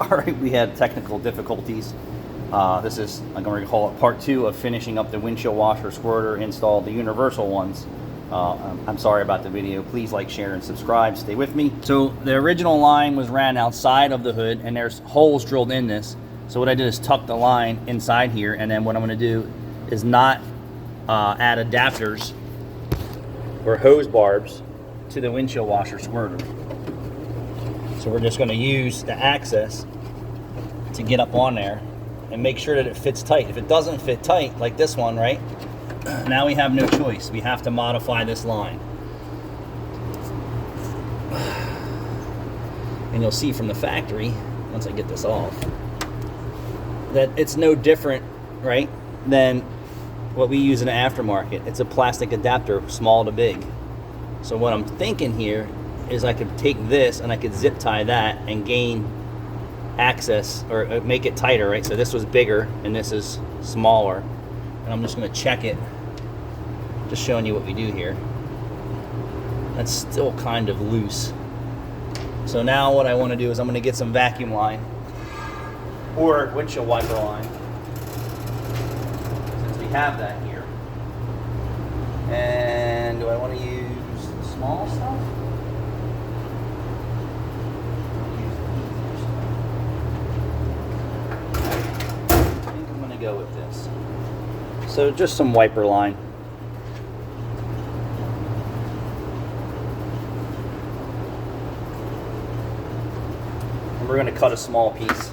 All right, we had technical difficulties. This is, I'm going to call it part 2 of finishing up the windshield washer squirter install, the universal ones. I'm sorry about the video. Please like, share, and subscribe. Stay with me. So the original line was ran outside of the hood, and there's holes drilled in this. So what I did is tuck the line inside here, and then what I'm going to do is not add adapters or hose barbs to the windshield washer squirter. So we're just going to use the access to get up on there and make sure that it fits tight. If it doesn't fit tight, like this one, right, now we have no choice. We have to modify this line. And you'll see from the factory, once I get this off, that it's no different, right, than what we use in the aftermarket. It's a plastic adapter, small to big. So what I'm thinking here is I could take this and I could zip tie that and gain access, or make it tighter, right? So this was bigger and this is smaller. And I'm just gonna check it, just showing you what we do here. That's still kind of loose. So now what I wanna do is I'm gonna get some vacuum line or windshield wiper line, since we have that here. And do I wanna use the small stuff? Go with this. So just some wiper line. And we're going to cut a small piece.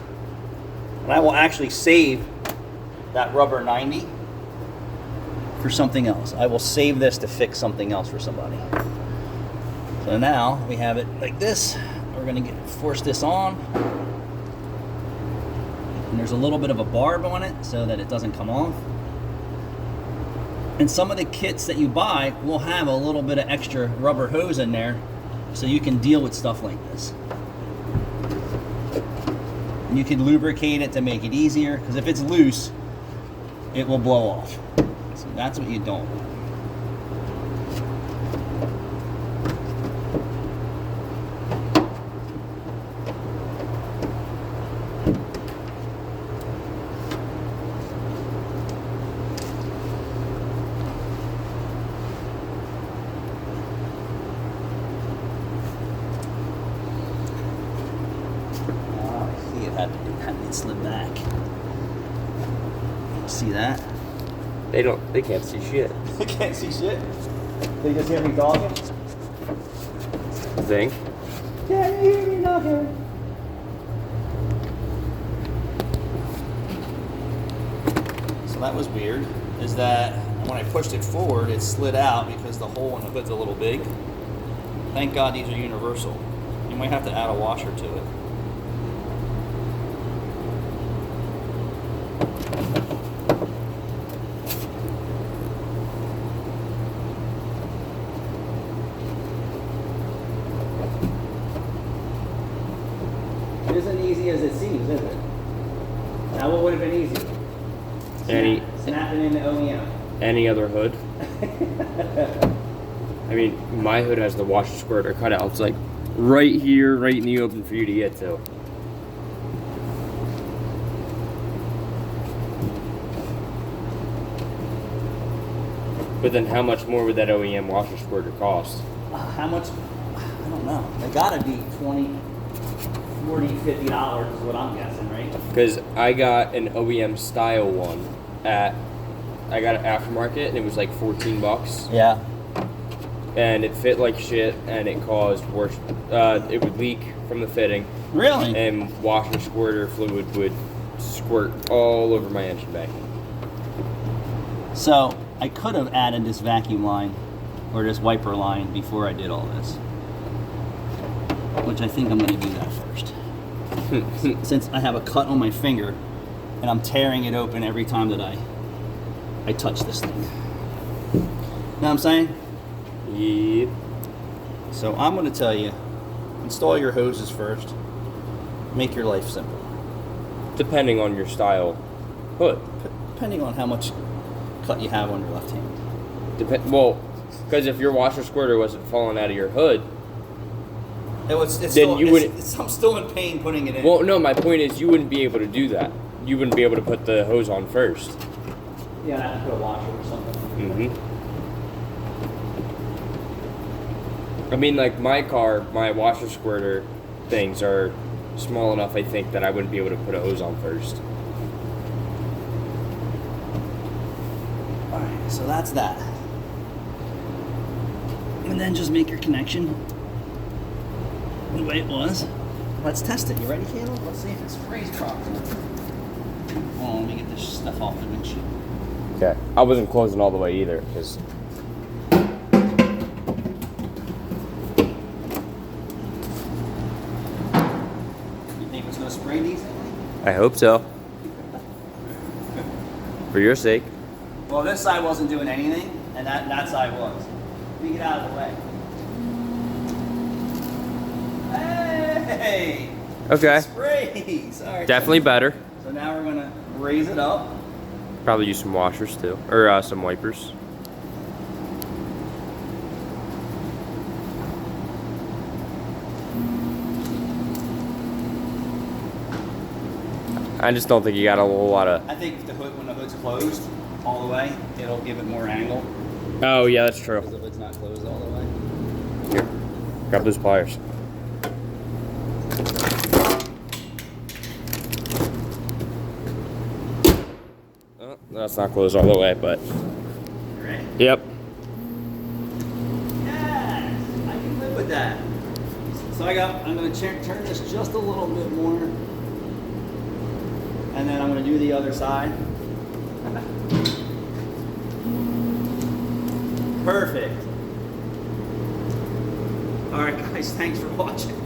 And I will actually save that rubber 90 for something else. I will save this to fix something else for somebody. So now we have it like this. We're going to force this on. And there's a little bit of a barb on it so that it doesn't come off. And some of the kits that you buy will have a little bit of extra rubber hose in there so you can deal with stuff like this. And you can lubricate it to make it easier, because if it's loose, it will blow off. So that's what you don't want. Had it slid back. See that? They can't see shit. They can't see shit? They just hear me talking? Think? Can you hear me talking? So that was weird, is that when I pushed it forward, it slid out because the hole in the hood's a little big. Thank God these are universal. You might have to add a washer to it. It isn't easy as it seems, is it? Now what would have been easier? Snapping in the OEM. Any other hood? I mean, my hood has the washer squirter cutouts like right here, right in the open for you to get to. But then how much more would that OEM washer squirter cost? How much? I don't know. They gotta be $20, $40, $50 is what I'm guessing, right? Because I got an OEM style one I got it aftermarket, and it was like $14. Yeah. And it fit like shit, and it caused worse. It would leak from the fitting. Really? And washer squirter fluid would squirt all over my engine bay. So I could have added this vacuum line or this wiper line before I did all this, which I think I'm going to do that first. Since I have a cut on my finger and I'm tearing it open every time that I touch this thing. Know what I'm saying? Yep. So I'm going to tell you, install your hoses first. Make your life simple. Depending on your style hood. Depending on how much cut you have on your left hand. Well, because if your washer squirter wasn't falling out of your hood, I'm still in pain putting it in. Well, no, my point is you wouldn't be able to do that. You wouldn't be able to put the hose on first. Yeah, I have to put a washer or something. I mean, like my car, my washer squirter things are small enough, I think, that I wouldn't be able to put a hose on first. Alright, so that's that. And then just make your connection the way it was. Let's test it. You ready, Caleb? Let's see if it sprays properly. Oh, let me get this stuff off the windshield. Okay. I wasn't closing all the way either, because... You think it's going to spray decently? I hope so. For your sake. Well, this side wasn't doing anything, and that side was. Let me get out of the way. Hey! Okay. It sprays! All right. Definitely better. So now we're going to raise it up. Probably use some washers too, or some wipers. I just don't think you got a whole lot of... I think if when the hood's closed all the way, it'll give it more angle. Oh, yeah, that's true. Because the hood's not closed all the way. Here, grab those pliers. Oh, that's not closed all the way, but... You ready? Yep. Yes! I can live with that. So I'm going to turn this just a little bit more. And then I'm going to do the other side. Perfect. All right, guys, thanks for watching.